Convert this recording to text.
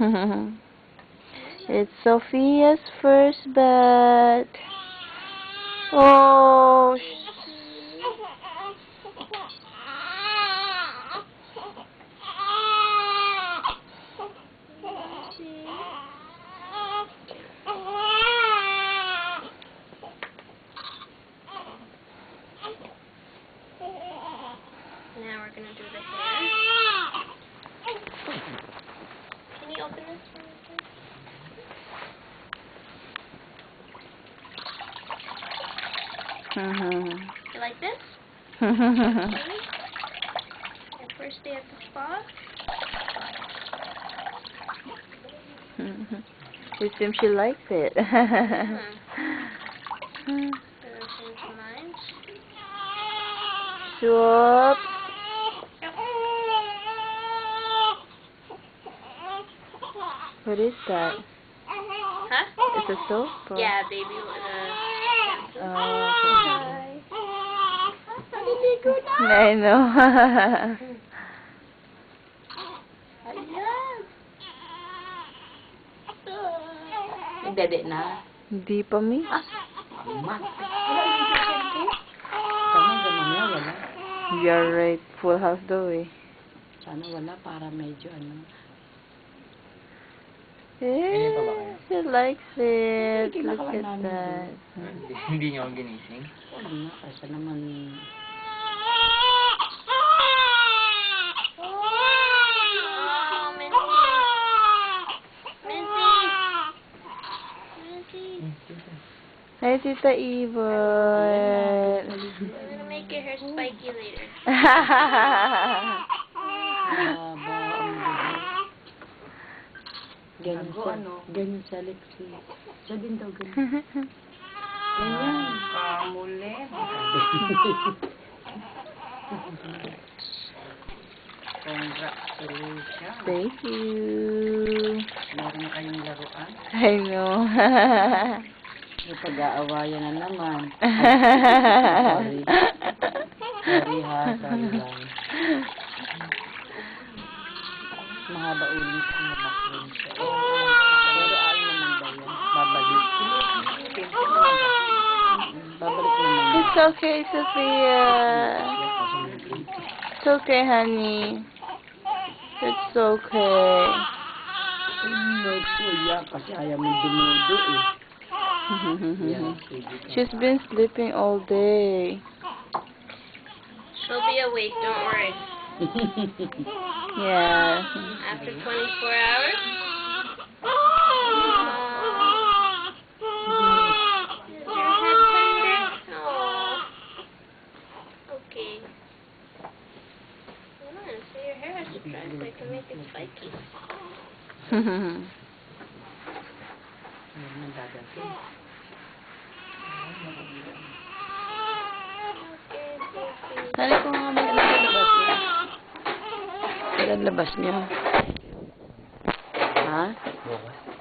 It's Sophia's first bat. Oh, now we're gonna do the hair. Can you open this for me, please? You like this? Your first day at the spa? It seems she likes it. Swoop. What is that? Huh? It's a soap? Or? Yeah, baby. Oh, okay. I know. Nagdede na. Hindi pa, mi. Aman. Sana mamaya wala. You're right. Full house daw eh. Sana wala para medyo ano. Eh, she likes it. Hindi Look kinakain at namin that. Hindi niyo ako ginising? Wala nga. Kasi naman. Oh, Minty. Minty. Hi, Tita Yvonne. I'm gonna make your hair spiky later. Haba ang buhok. Ganyan sa Alexis. Siya din daw ganyan. Ganyan. Kamuli. Congratulations. Thank you. Meron kayong laruan. I know. Yung pag-aawayan na naman. Sorry. Sorry ha. Sorry lang. Mahaba ulit kung mamakrin siya. Pero ayaw naman ba yun? Babalik. Babalik naman. It's okay, Sophia. It's okay, honey. It's okay. Kuya, kasi ayaw mo dumudo eh. Yan, sige ka. She's been sleeping all day. She'll be awake, don't worry. Yeah. After 24 hours? Is your head tender? Oh. Okay. Come on, so your hair has to dry so I can make it spiky. Ayun, nagdadating. Sali ko nga maglabas niya. Naglabas niya. Ha? Bukas.